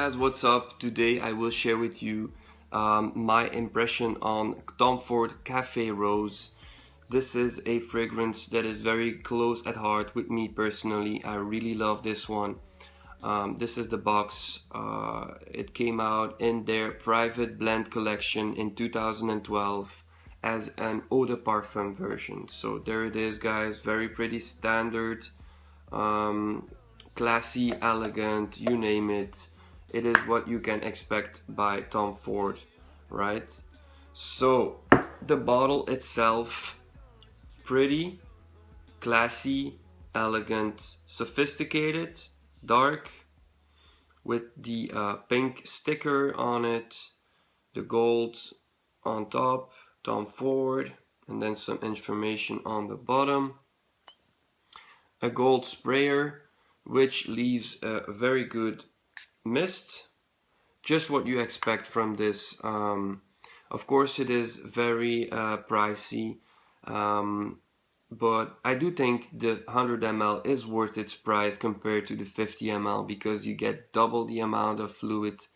guys, what's up? Today I will share with you my impression on Tom Ford Café Rose. This is a fragrance that is very close at heart with me personally. I really love this one. This is the box. It came out in their private blend collection in 2012 as an eau de parfum version. So there it is, guys. Very pretty standard. Um, Classy, elegant, you name it. It is what you can expect by Tom Ford, right? So the bottle itself, pretty, classy, elegant, sophisticated, dark, with the pink sticker on it, the gold on top, Tom Ford, and then some information on the bottom. A gold sprayer, which leaves a very good mist, just what you expect from this. Of course it is very pricey, but I do think the 100 ml is worth its price compared to the 50 ml because you get double the amount of fluid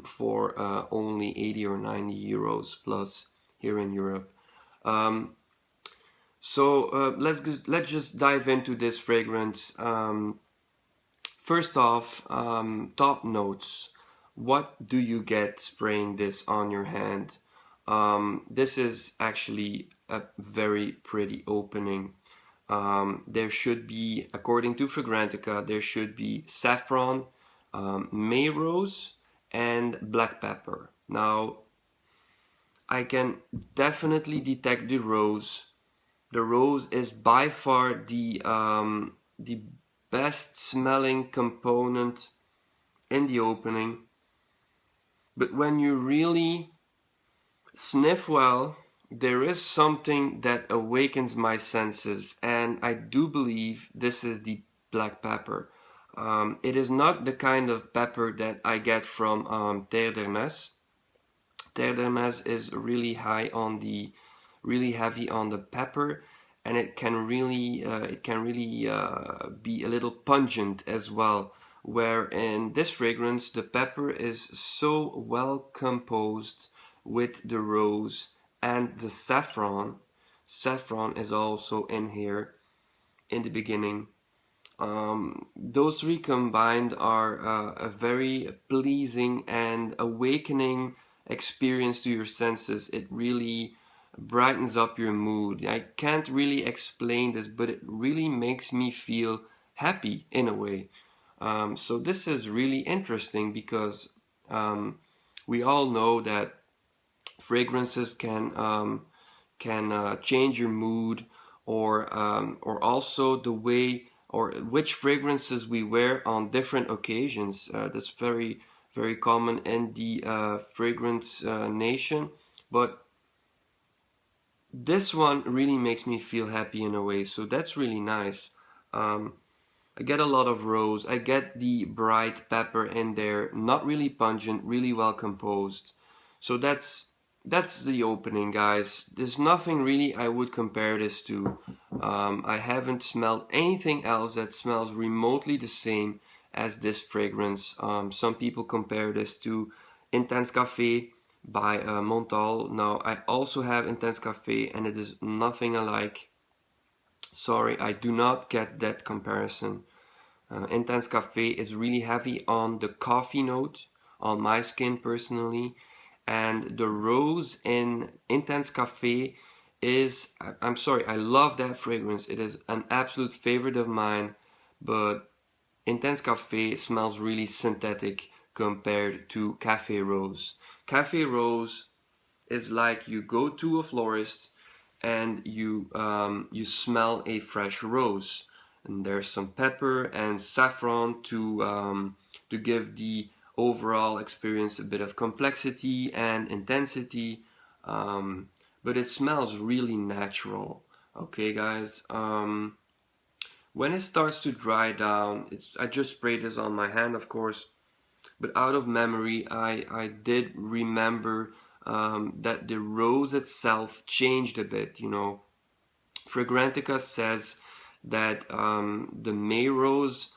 for only 80 or 90 euros plus here in Europe. So let's just dive into this fragrance. First off, top notes. What do you get spraying this on your hand? This is actually a very pretty opening. There should be, according to Fragrantica, there should be saffron, May rose, and black pepper. Now, I can definitely detect the rose. The rose is by far the best smelling component in the opening. But when you really sniff well, there is something that awakens my senses, and I do believe this is the black pepper. It is not the kind of pepper that I get from Terre d'Hermès. Terre d'Hermès is really heavy on the pepper, and it can really be a little pungent as well, where in this fragrance the pepper is so well composed with the rose and the saffron. Saffron is also in here in the beginning. Those three combined are a very pleasing and awakening experience to your senses. It really brightens up your mood. I can't really explain this, but it really makes me feel happy in a way. So this is really interesting because we all know that fragrances can change your mood, or also the way or which fragrances we wear on different occasions. That's very common in the fragrance nation, but this one really makes me feel happy in a way, so that's really nice. I get a lot of rose, I get the bright pepper in there, not really pungent, really well composed. So that's the opening, guys. There's nothing really I would compare this to. I haven't smelled anything else that smells remotely the same as this fragrance. Some people compare this to Intense Café by Montal. Now I also have Intense Café and it is nothing alike. Sorry, I do not get that comparison. Intense Café is really heavy on the coffee note, on my skin personally, and the rose in Intense Café is, I'm sorry, I love that fragrance. It is an absolute favorite of mine, but Intense Café smells really synthetic compared to Café Rose. Café Rose is like you go to a florist and you smell a fresh rose, and there's some pepper and saffron to give the overall experience a bit of complexity and intensity, but it smells really natural. Okay, guys. When it starts to dry down, I just sprayed this on my hand, of course, but out of memory, I did remember that the rose itself changed a bit. You know, Fragrantica says that the May rose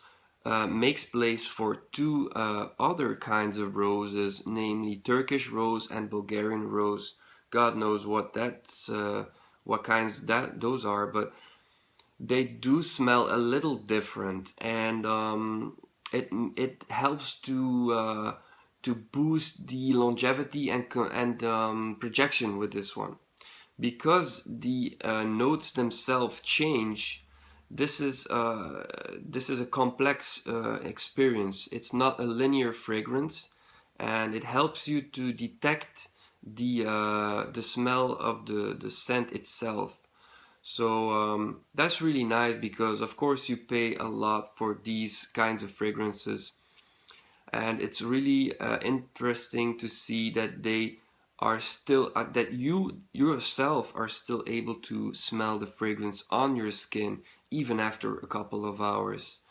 makes place for two other kinds of roses, namely Turkish rose and Bulgarian rose. God knows what kinds those are, but they do smell a little different, and it helps to boost the longevity and projection with this one, because the notes themselves change. This is a complex experience. It's not a linear fragrance, and it helps you to detect the smell of the scent itself. So that's really nice, because of course you pay a lot for these kinds of fragrances, and it's really interesting to see that they are still that you yourself are still able to smell the fragrance on your skin even after a couple of hours.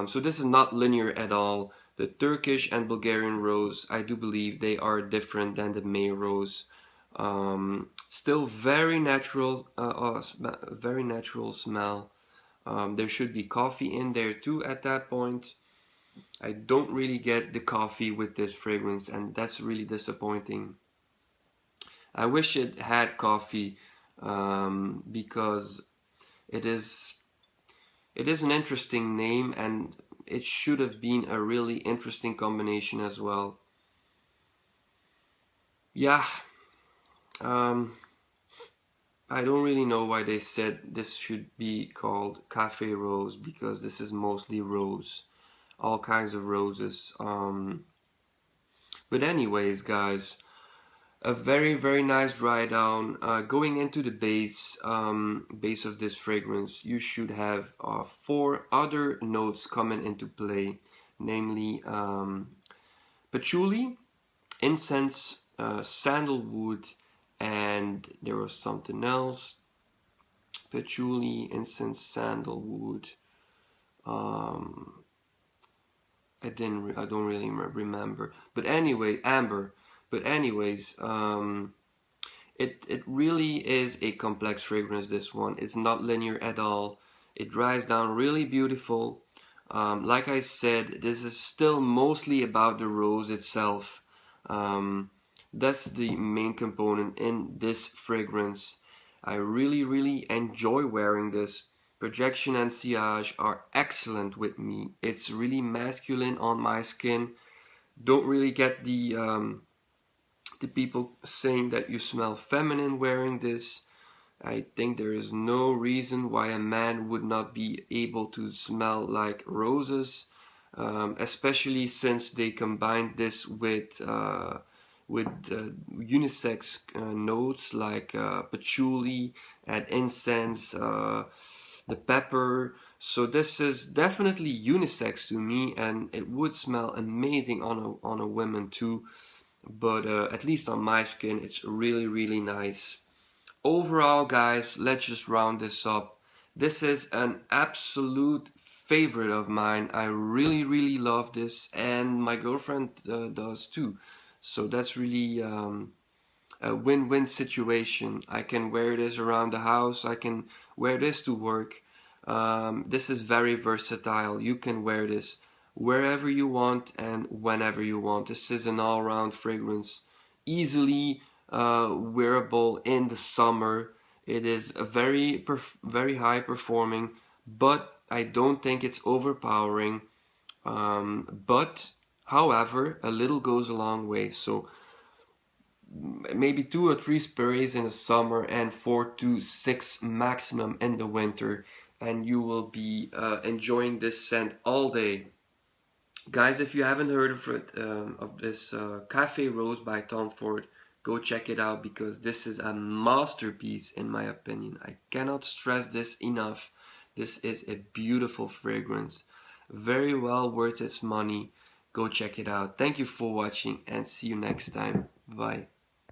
So this is not linear at all. The Turkish and Bulgarian rose, I do believe they are different than the May rose. Still very natural, very natural smell. There should be coffee in there too at that point. I don't really get the coffee with this fragrance, and that's really disappointing. I wish it had coffee, because it is it is an interesting name, and it should have been a really interesting combination as well. Yeah, um, I don't really know why they said this should be called Café Rose, because this is mostly rose, all kinds of roses. But anyways, guys, a very very nice dry down. Going into the base of this fragrance, you should have four other notes coming into play, namely patchouli, incense, sandalwood, and there was something else. Patchouli, incense, sandalwood. Um, I don't really remember. But anyway, amber. But anyways, it really is a complex fragrance. This one, it's not linear at all. It dries down really beautiful. Like I said, this is still mostly about the rose itself. That's the main component in this fragrance. I really, really enjoy wearing this. Projection and sillage are excellent with me. It's really masculine on my skin. Don't really get the people saying that you smell feminine wearing this. I think there is no reason why a man would not be able to smell like roses, especially since they combined this with unisex notes like patchouli and incense, the pepper. So this is definitely unisex to me, and it would smell amazing on a woman too. But at least on my skin, it's really really nice. Overall, guys, let's just round this up. This is an absolute favorite of mine. I really, really love this, and my girlfriend does too. So that's really a win-win situation. I can wear this around the house. I can wear this to work. This is very versatile. You can wear this wherever you want and whenever you want. This is an all-round fragrance, easily wearable in the summer. It is a very high performing, but I don't think it's overpowering. But however, a little goes a long way. So maybe 2 or 3 sprays in the summer and 4 to 6 maximum in the winter, and you will be enjoying this scent all day. Guys, if you haven't heard of it, of this Café Rose by Tom Ford, go check it out, because this is a masterpiece in my opinion. I cannot stress this enough. This is a beautiful fragrance, very well worth its money. Go check it out. Thank you for watching, and see you next time. Bye.